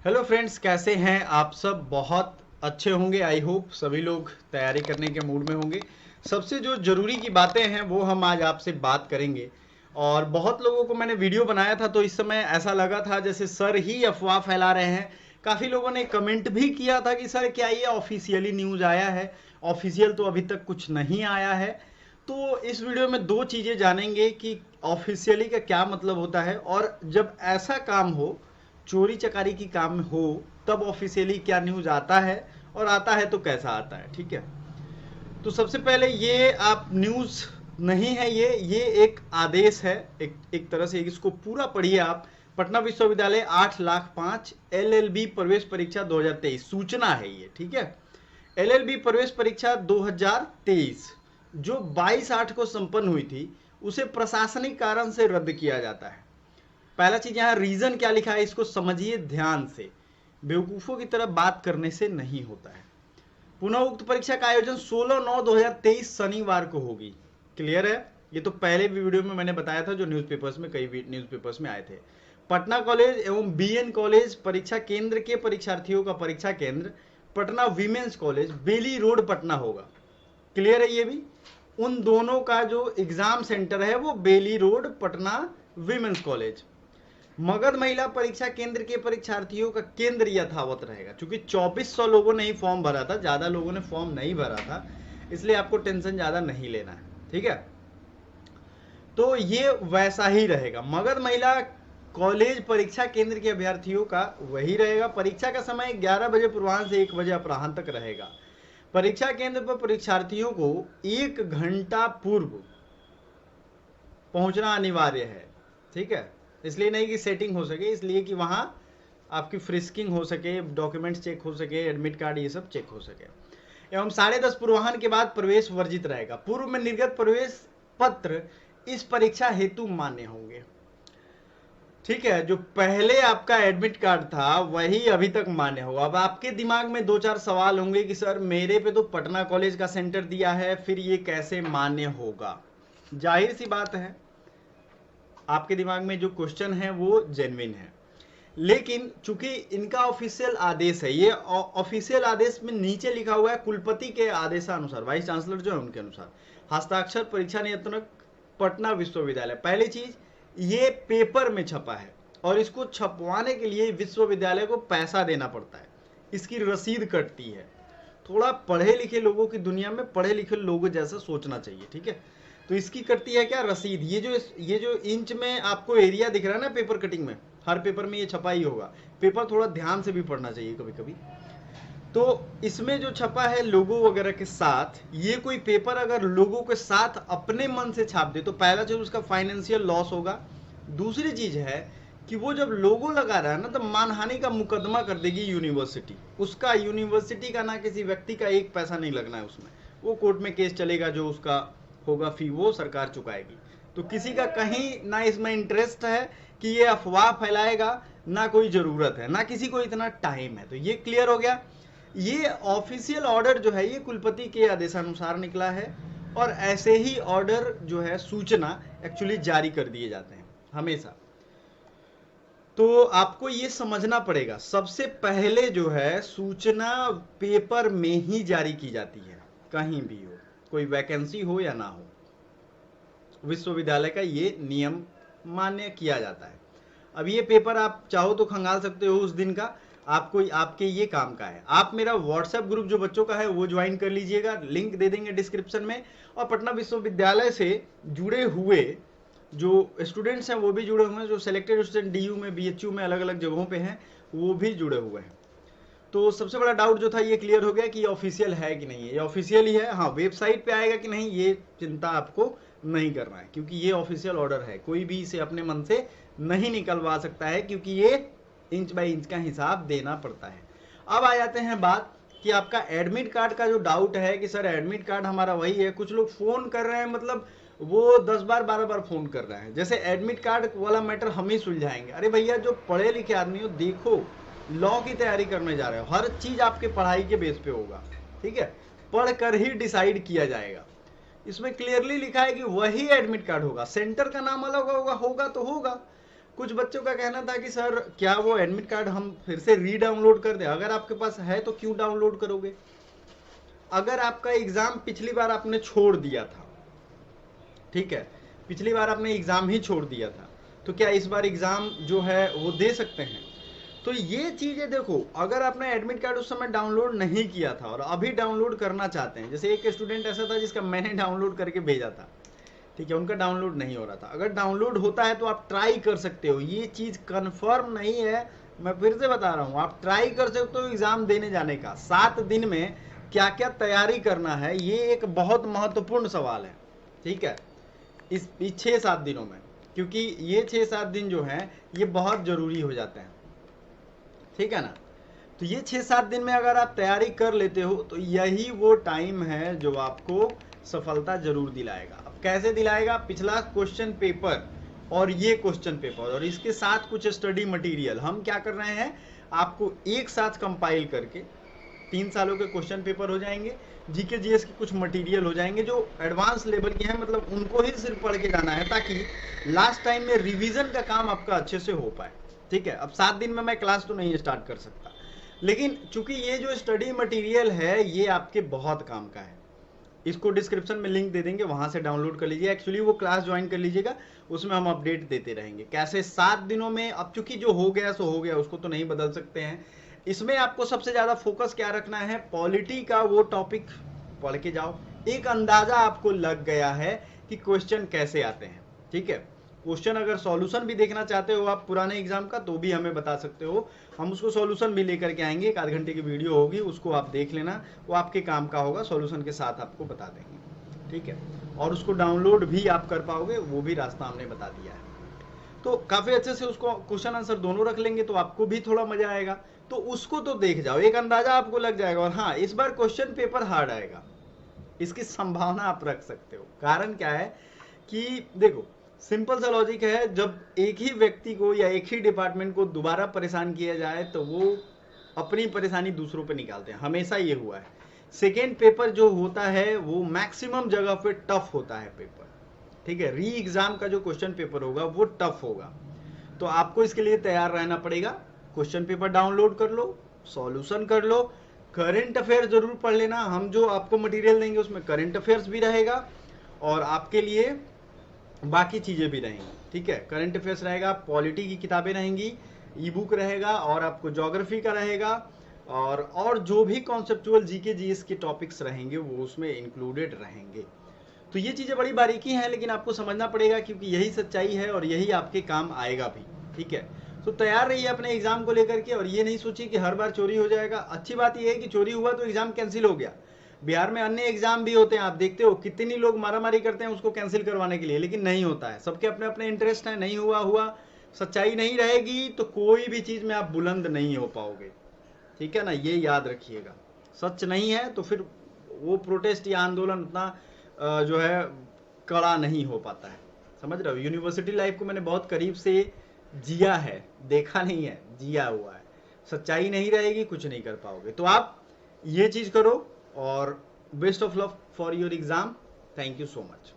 Hello friends, कैसे हैं आप सब? बहुत अच्छे होंगे। आई होप सभी लोग तैयारी करने के मूड में होंगे। सबसे जो ज़रूरी की बातें हैं वो हम आज आपसे बात करेंगे। और बहुत लोगों को मैंने वीडियो बनाया था तो इस समय ऐसा लगा था जैसे सर ही अफवाह फैला रहे हैं। काफ़ी लोगों ने कमेंट भी किया था कि सर क्या ये ऑफिशियली न्यूज़ आया है? ऑफिशियल तो अभी तक कुछ नहीं आया है। तो इस वीडियो में दो चीज़ें जानेंगे कि ऑफिशियली का क्या मतलब होता है, और जब ऐसा काम हो, चोरी चकारी की काम हो, तब ऑफिशियली क्या न्यूज आता है, और आता है तो कैसा आता है। ठीक है, तो सबसे पहले ये आप न्यूज नहीं है, ये एक आदेश है। एक तरह से इसको पूरा पढ़िए आप। पटना विश्वविद्यालय 8,05,000 एलएलबी प्रवेश परीक्षा 2023 सूचना है ये। ठीक है, एलएलबी प्रवेश परीक्षा 2023 जो 22/8 को संपन्न हुई थी, उसे प्रशासनिक कारण से रद्द किया जाता है। पहला चीज यहाँ रीजन क्या लिखा है इसको समझिए ध्यान से। बेवकूफों की तरह बात करने से नहीं होता है। पुनः उक्त परीक्षा का आयोजन 16/9/2023 शनिवार को होगी। क्लियर है? ये तो पहले भी वीडियो में मैंने बताया था, जो न्यूज़पेपर्स में कई न्यूज़पेपर्स में आए थे। पटना कॉलेज एवं बीएन कॉलेज परीक्षा केंद्र के परीक्षार्थियों का परीक्षा केंद्र पटना वीमेंस कॉलेज बेली रोड पटना होगा। क्लियर है? ये भी उन दोनों का जो एग्जाम सेंटर है वो Bailey Road Patna women's college. Magadh Mahila परीक्षा केंद्र के परीक्षार्थियों का केंद्र यथावत रहेगा। क्योंकि 2400 लोगों ने ही फॉर्म भरा था, ज्यादा लोगों ने फॉर्म नहीं भरा था, इसलिए आपको टेंशन ज्यादा नहीं लेना है। ठीक है, तो ये वैसा ही रहेगा। मगध महिला कॉलेज परीक्षा केंद्र के अभ्यर्थियों का वही रहेगा। परीक्षा का समय 11 बजे पूर्वाह्न से 1 बजे अपराह्न तक रहेगा। परीक्षा केंद्र पर परीक्षार्थियों को 1 घंटा पूर्व पहुंचना अनिवार्य है। ठीक है, इसलिए नहीं कि सेटिंग हो सके, इसलिए कि वहां आपकी फ्रिस्किंग हो सके, डॉक्यूमेंट्स चेक हो सके, एडमिट कार्ड ये सब चेक हो सके। एवं 10:30 पूर्वाह्न के बाद प्रवेश वर्जित रहेगा। पूर्व में निर्गत प्रवेश पत्र इस परीक्षा हेतु मान्य होंगे। ठीक है, जो पहले आपका एडमिट कार्ड था वही अभी तक मान्य होगा। अब आपके दिमाग में दो चार सवाल होंगे कि सर मेरे पे तो पटना कॉलेज का सेंटर दिया है, फिर ये कैसे मान्य होगा? जाहिर सी बात है, आपके दिमाग में जो क्वेश्चन है वो जेन्युइन है। लेकिन चूंकि इनका ऑफिशियल आदेश है, ये ऑफिशियल आदेश में नीचे लिखा हुआ है कुलपति के आदेशानुसार, वाइस चांसलर जो है उनके अनुसार, हस्ताक्षर परीक्षा नियंत्रक पटना विश्वविद्यालय। पहली चीज, ये पेपर में छपा है और इसको छपवाने के लिए विश्वविद्यालय को पैसा देना पड़ता है, इसकी रसीद कटती है। थोड़ा पढ़े लिखे लोगों की दुनिया में पढ़े लिखे लोगों जैसा सोचना चाहिए। ठीक है, तो इसकी कटती है क्या? रसीद। ये जो इंच में आपको एरिया दिख रहा है ना पेपर कटिंग में, हर पेपर में ये छपा ही होगा। पेपर थोड़ा ध्यान से भी पढ़ना चाहिए कभी कभी। तो इसमें जो छपा है लोगो वगैरह के साथ, ये कोई पेपर अगर लोगों के साथ अपने मन से छाप दे तो पहला चीज उसका फाइनेंशियल लॉस होगा। दूसरी चीज है कि वो जब लोगो लगा रहा है ना, तो मानहानि का मुकदमा कर देगी यूनिवर्सिटी। उसका यूनिवर्सिटी का ना किसी व्यक्ति का एक पैसा नहीं लगना है उसमें। वो कोर्ट में केस चलेगा, जो उसका होगा फी वो सरकार चुकाएगी। तो किसी का कहीं ना इसमें इंटरेस्ट है कि ये अफवाह फैलाएगा, ना कोई जरूरत है, ना किसी को इतना टाइम है। तो ये क्लियर हो गया। ये ऑफिशियल ऑर्डर जो है ये कुलपति के आदेशानुसार निकला है, और ऐसे ही ऑर्डर जो है सूचना एक्चुअली जारी कर दिए जाते हैं हमेशा। तो आपको ये समझना पड़ेगा, सबसे पहले जो है सूचना पेपर में ही जारी की जाती है, कहीं भी हो, कोई वैकेंसी हो या ना हो। विश्वविद्यालय का ये नियम मान्य किया जाता है। अब ये पेपर आप चाहो तो खंगाल सकते हो उस दिन का, आपको आपके ये काम का है। आप मेरा व्हाट्सएप ग्रुप जो बच्चों का है वो ज्वाइन कर लीजिएगा, लिंक दे देंगे डिस्क्रिप्शन में। और पटना विश्वविद्यालय से जुड़े हुए जो स्टूडेंट्स हैं वो भी जुड़े हुए हैं, जो सेलेक्टेड स्टूडेंट डीयू में, बीएचयू में, अलग अलग जगहों पे हैं, वो भी जुड़े हुए हैं। तो सबसे बड़ा डाउट जो था ये क्लियर हो गया कि ये ऑफिशियल है कि नहीं है। ये ऑफिशियल ही है। हाँ, वेबसाइट पे आएगा कि नहीं ये चिंता आपको नहीं करना है, क्योंकि ये ऑफिशियल ऑर्डर है। कोई भी इसे अपने मन से नहीं निकलवा सकता है, क्योंकि ये इंच बाय इंच का हिसाब देना पड़ता है। अब आ जाते हैं बात कि आपका एडमिट कार्ड का जो डाउट है कि सर एडमिट कार्ड हमारा वही है। कुछ लोग फोन कर रहे हैं, मतलब वो 10 बार 12 बार फोन कर रहे हैं, जैसे एडमिट कार्ड वाला मैटर हम ही सुलझाएंगे। अरे भैया, जो पढ़े लिखे आदमी हो, देखो लॉ की तैयारी करने जा रहे हो, हर चीज आपके पढ़ाई के बेस पे होगा। ठीक है, पढ़ कर ही डिसाइड किया जाएगा। इसमें क्लियरली लिखा है कि वही एडमिट कार्ड होगा, सेंटर का नाम अलग होगा, होगा तो होगा। कुछ बच्चों का कहना था कि सर क्या वो एडमिट कार्ड हम फिर से री डाउनलोड कर दें। अगर आपके पास है तो क्यों डाउनलोड करोगे? अगर आपका एग्जाम पिछली बार आपने छोड़ दिया था, ठीक है, पिछली बार आपने एग्जाम ही छोड़ दिया था, तो क्या इस बार एग्जाम जो है वो दे सकते हैं? तो ये चीजें देखो, अगर आपने एडमिट कार्ड उस समय डाउनलोड नहीं किया था और अभी डाउनलोड करना चाहते हैं, जैसे एक स्टूडेंट ऐसा था जिसका मैंने डाउनलोड करके भेजा था, ठीक है, उनका डाउनलोड नहीं हो रहा था। अगर डाउनलोड होता है तो आप ट्राई कर सकते हो, ये चीज कंफर्म नहीं है, मैं फिर से बता रहा हूं, आप ट्राई कर सकते हो एग्जाम देने जाने का। 7 दिन में क्या क्या तैयारी करना है, ये एक बहुत महत्वपूर्ण सवाल है, ठीक है, इस 6-7 दिनों में, क्योंकि ये 6-7 दिन जो है ये बहुत जरूरी हो जाते हैं, ठीक है ना। तो ये 6-7 दिन में अगर आप तैयारी कर लेते हो तो यही वो टाइम है जो आपको सफलता जरूर दिलाएगा। अब कैसे दिलाएगा? पिछला क्वेश्चन पेपर और ये क्वेश्चन पेपर और इसके साथ कुछ स्टडी मटेरियल हम क्या कर रहे हैं, आपको एक साथ कंपाइल करके 3 सालों के क्वेश्चन पेपर हो जाएंगे, जीके जीएस के कुछ मटेरियल हो जाएंगे जो एडवांस लेवल के हैं, मतलब उनको ही सिर्फ पढ़ के जाना है ताकि लास्ट टाइम में रिवीजन का काम आपका अच्छे से हो पाए, ठीक है। अब 7 दिन में मैं क्लास तो नहीं स्टार्ट कर सकता, लेकिन चूंकि ये जो स्टडी मटेरियल है ये आपके बहुत काम का है, इसको डिस्क्रिप्शन में लिंक दे देंगे, वहां से डाउनलोड कर लीजिए। एक्चुअली वो क्लास ज्वाइन कर लीजिएगा, उसमें हम अपडेट देते रहेंगे कैसे 7 दिनों में। अब चूंकि जो हो गया सो हो गया, उसको तो नहीं बदल सकते हैं। इसमें आपको सबसे ज्यादा फोकस क्या रखना है, पॉलिटी का वो टॉपिक पढ़ के जाओ, एक अंदाजा आपको लग गया है कि क्वेश्चन कैसे आते हैं, ठीक है। क्वेश्चन अगर सॉल्यूशन भी देखना चाहते हो आप पुराने एग्जाम का तो भी हमें बता सकते हो, हम उसको सॉल्यूशन भी लेकर के आएंगे, 1 आध घंटे की वीडियो होगी, उसको आप देख लेना, वो आपके काम का होगा, सॉल्यूशन के साथ आपको बता देंगे, ठीक है। और उसको डाउनलोड भी आप कर पाओगे, वो भी रास्ता हमने बता दिया है। तो काफी अच्छे से उसको क्वेश्चन आंसर दोनों रख लेंगे तो आपको भी थोड़ा मजा आएगा। तो उसको तो देख जाओ, एक अंदाजा आपको लग जाएगा। और हाँ, इस बार क्वेश्चन पेपर हार्ड आएगा, इसकी संभावना आप रख सकते हो। कारण क्या है कि देखो, सिंपल सा लॉजिक है, जब एक ही व्यक्ति को या एक ही डिपार्टमेंट को दोबारा परेशान किया जाए तो वो अपनी परेशानी दूसरों पे निकालते हैं, हमेशा ये हुआ है। सेकेंड पेपर जो होता है वो मैक्सिमम जगह पे टफ होता है पेपर, ठीक है। री एग्जाम का जो क्वेश्चन पेपर होगा वो टफ होगा, तो आपको इसके लिए तैयार रहना पड़ेगा। क्वेश्चन पेपर डाउनलोड कर लो, सॉल्यूशन कर लो, करंट अफेयर जरूर पढ़ लेना, हम जो आपको मटेरियल देंगे उसमें करंट अफेयर्स भी रहेगा और आपके लिए बाकी चीजें भी रहेंगी, ठीक है। करंट अफेयर्स रहेगा, पॉलिटी की किताबें रहेंगी, ई बुक रहेगा, और आपको ज्योग्राफी का रहेगा, और जो भी कॉन्सेप्चुअल जीके जीएस के टॉपिक्स रहेंगे वो उसमें इंक्लूडेड रहेंगे। तो ये चीजें बड़ी बारीकी हैं, लेकिन आपको समझना पड़ेगा क्योंकि यही सच्चाई है और यही आपके काम आएगा भी, ठीक है। तो तैयार रहिए अपने एग्जाम को लेकर के, और ये नहीं सोचिए कि हर बार चोरी हो जाएगा। अच्छी बात यह है कि चोरी हुआ तो एग्जाम कैंसिल हो गया। बिहार में अन्य एग्जाम भी होते हैं, आप देखते हो कितनी लोग मारामारी करते हैं उसको कैंसिल करवाने के लिए, लेकिन नहीं होता है, सबके अपने अपने इंटरेस्ट है। नहीं हुआ हुआ, सच्चाई नहीं रहेगी तो कोई भी चीज में आप बुलंद नहीं हो पाओगे, ठीक है ना, ये याद रखिएगा। सच नहीं है तो फिर वो प्रोटेस्ट या आंदोलन उतना जो है कड़ा नहीं हो पाता है, समझ रहे हो। यूनिवर्सिटी लाइफ को मैंने बहुत करीब से जिया है, देखा नहीं है, जिया हुआ है। सच्चाई नहीं रहेगी, कुछ नहीं कर पाओगे। तो आप ये चीज करो, और best of luck for your exam. Thank you so much.